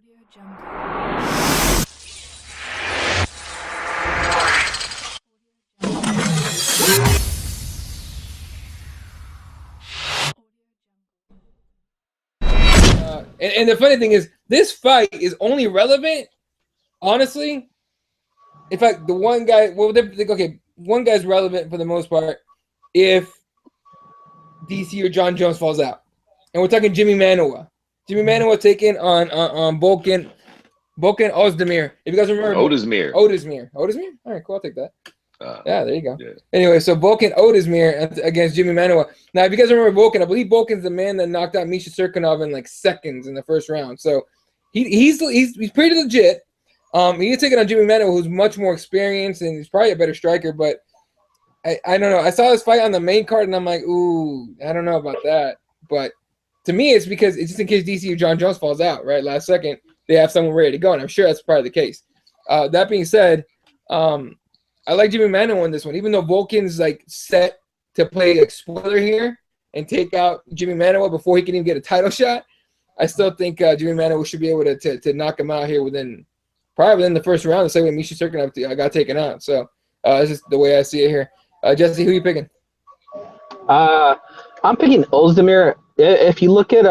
And the funny thing is, this fight is only relevant, honestly. In fact, the one guy, one guy's relevant for the most part if DC or John Jones falls out. And we're talking Jimi Manuwa. Jimi Manuwa taking on Volkan Oezdemir. If you guys remember. Oezdemir. All right, cool. I'll take that. Yeah, there you go. Yeah. Anyway, so Volkan Oezdemir against Jimi Manuwa. Now, if you guys remember Volkan, I believe Volkan's the man that knocked out Misha Serkinov in like seconds in the first round. So he's pretty legit. He's taking on Jimi Manuwa, who's much more experienced and he's probably a better striker. But I don't know. I saw this fight on the main card and I'm like, ooh, I don't know about that. But to me, it's because it's just in case DC or John Jones falls out, right? Last second, they have someone ready to go, and I'm sure that's probably the case. That being said, I like Jimi Manuwa in this one, even though Volkan's like set to play a spoiler here and take out Jimi Manuwa before he can even get a title shot. I still think Jimi Manuwa should be able to knock him out here probably within the first round. The same way Misha Serkinov got taken out. So this is the way I see it here. Jesse, who are you picking? I'm picking Oezdemir. If you look at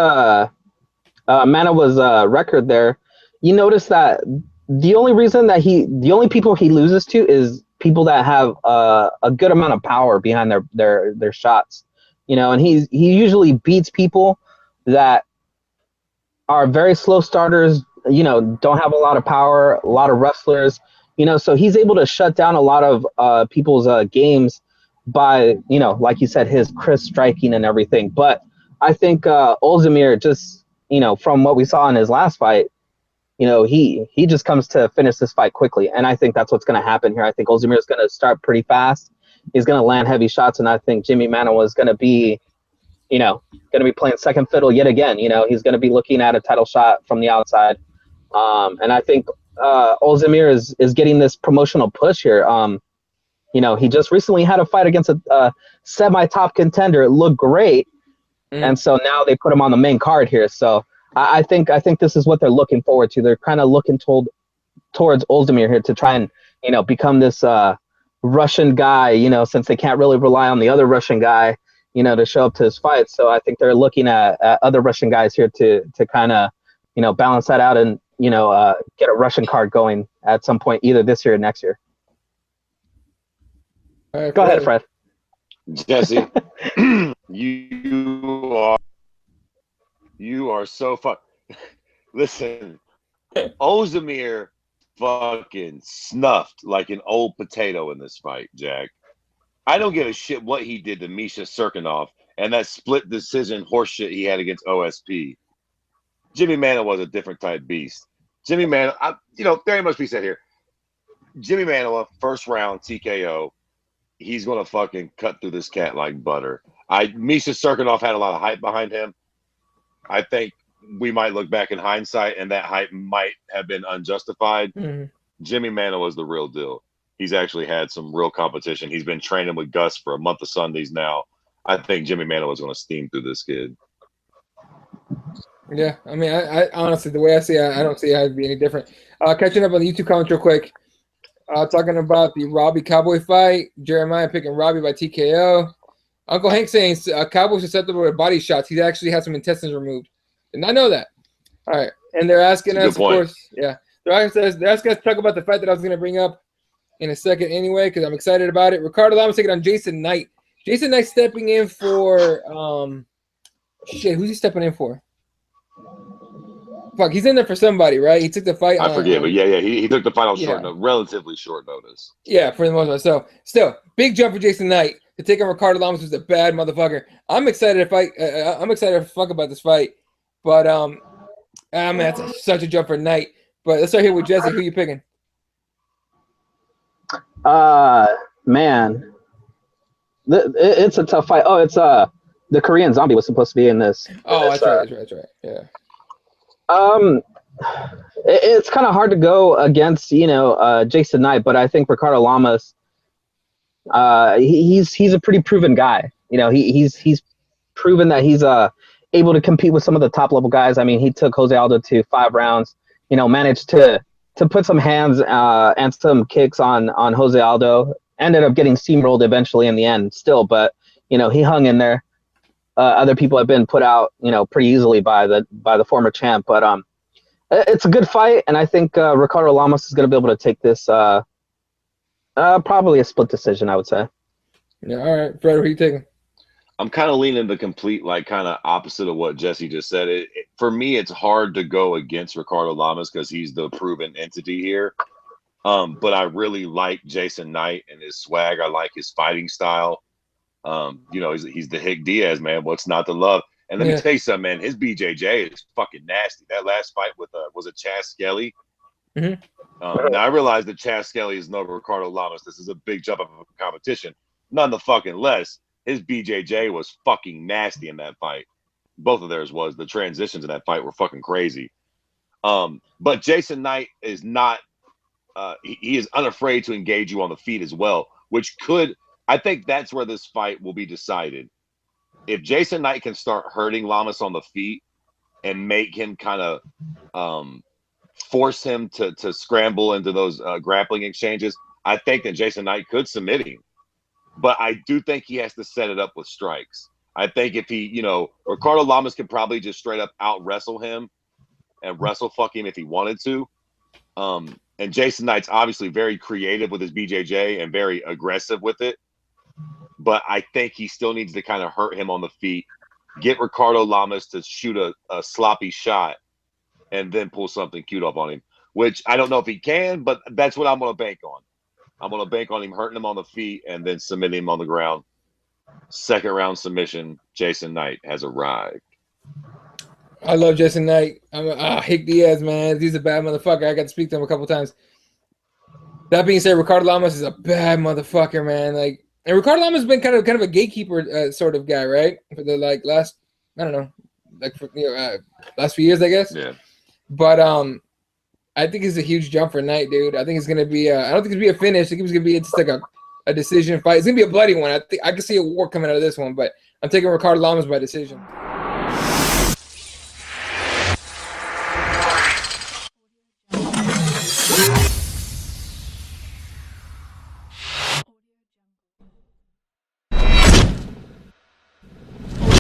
Manuwa's record there, you notice that the only people he loses to is people that have a good amount of power behind their shots, and he usually beats people that are very slow starters, don't have a lot of power, a lot of wrestlers, so he's able to shut down a lot of people's games by, like you said, his crisp striking and everything. But I think Oezdemir, just, from what we saw in his last fight, he just comes to finish this fight quickly. And I think that's what's going to happen here. I think Oezdemir is going to start pretty fast. He's going to land heavy shots. And I think Jimi Manuwa is going to be, playing second fiddle yet again. He's going to be looking at a title shot from the outside. And I think Oezdemir is getting this promotional push here. He just recently had a fight against a semi-top contender. It looked great. And so now they put him on the main card here. So I think this is what they're looking forward to. They're kind of looking towards Oezdemir here to try and, become this Russian guy, since they can't really rely on the other Russian guy, to show up to his fight. So I think they're looking at other Russian guys here to kind of, balance that out and, get a Russian card going at some point, either this year or next year. Right, Go ahead, Fred. Jesse, you are so fun. Listen, Oezdemir fucking snuffed like an old potato in this fight, Jack. I don't give a shit what he did to Misha Serkinov and that split decision horseshit he had against OSP. Jimi Manuwa was a different type beast. Jimi Manuwa, very much be said here. Jimi Manuwa, first round TKO. He's going to fucking cut through this cat like butter. Misha Serkinov had a lot of hype behind him. I think we might look back in hindsight and that hype might have been unjustified. Jimi Manuwa is the real deal. He's actually had some real competition. He's been training with Gus for a month of Sundays now. I think Jimi Manuwa is going to steam through this kid. Yeah, I mean, I honestly, the way I see it, I don't see how it'd be any different. Catching up on the YouTube comments real quick. Talking about the Robbie Cowboy fight. Jeremiah picking Robbie by TKO. Uncle Hank saying Cowboy susceptible to body shots. He's actually had some intestines removed. Did not know that. All right. And they're asking us, of course, yeah. They're asking us to talk about the fight that I was going to bring up in a second anyway, because I'm excited about it. Ricardo Lamas taking on Jason Knight. Jason Knight stepping in for who's he stepping in for? Fuck, he's in there for somebody, right? He took the fight. I forget, but yeah, he took the fight on relatively short notice. Yeah, for the most part. So, still, big jump for Jason Knight to take on Ricardo Lamas, who's a bad motherfucker. I'm excited to fight. I'm excited to fuck about this fight, but man, that's such a jump for Knight. But let's start here with Jesse. Who you picking? Man, it's a tough fight. Oh, it's the Korean Zombie was supposed to be in this. Oh, that's right. Yeah. It's kind of hard to go against, Jason Knight, but I think Ricardo Lamas, he's a pretty proven guy. He's proven that he's able to compete with some of the top level guys. I mean, he took Jose Aldo to 5 rounds. managed to put some hands and some kicks on Jose Aldo. Ended up getting steamrolled eventually in the end still, but he hung in there. Other people have been put out pretty easily by the former champ, but it's a good fight, and I think Ricardo Lamas is going to be able to take this probably a split decision, I would say. Yeah, all right. Fred, who are you taking? I'm kind of leaning the complete, kind of opposite of what Jesse just said. For me, it's hard to go against Ricardo Lamas because he's the proven entity here. But I really like Jason Knight and his swag. I like his fighting style. He's the Hick Diaz, man. What's not to love? And let me tell you something, man. His BJJ is fucking nasty. That last fight with was it Chaz Skelly? Mm-hmm. Now I realize that Chaz Skelly is no Ricardo Lamas. This is a big jump of a competition. None the fucking less. His BJJ was fucking nasty in that fight. Both of theirs was. The transitions in that fight were fucking crazy. But Jason Knight is not. He is unafraid to engage you on the feet as well, which could. I think that's where this fight will be decided. If Jason Knight can start hurting Lamas on the feet and make him kind of force him to scramble into those grappling exchanges, I think that Jason Knight could submit him. But I do think he has to set it up with strikes. I think if he, Ricardo Lamas could probably just straight up out wrestle him and wrestle fuck him if he wanted to. And Jason Knight's obviously very creative with his BJJ and very aggressive with it. But I think he still needs to kind of hurt him on the feet, get Ricardo Lamas to shoot a sloppy shot, and then pull something cute up on him, which I don't know if he can, but that's what I'm going to bank on. I'm going to bank on him hurting him on the feet and then submitting him on the ground. Second round submission, Jason Knight has arrived. I love Jason Knight. Hick Diaz, man. He's a bad motherfucker. I got to speak to him a couple times. That being said, Ricardo Lamas is a bad motherfucker, man. And Ricardo Lamas has been kind of a gatekeeper sort of guy, right? For the last, I don't know, last few years, I guess. Yeah. But I think it's a huge jump for Knight, dude. I think it's gonna be. I don't think it's gonna be a finish. I think it's gonna be just like a decision fight. It's gonna be a bloody one. I can see a war coming out of this one, but I'm taking Ricardo Lamas by decision.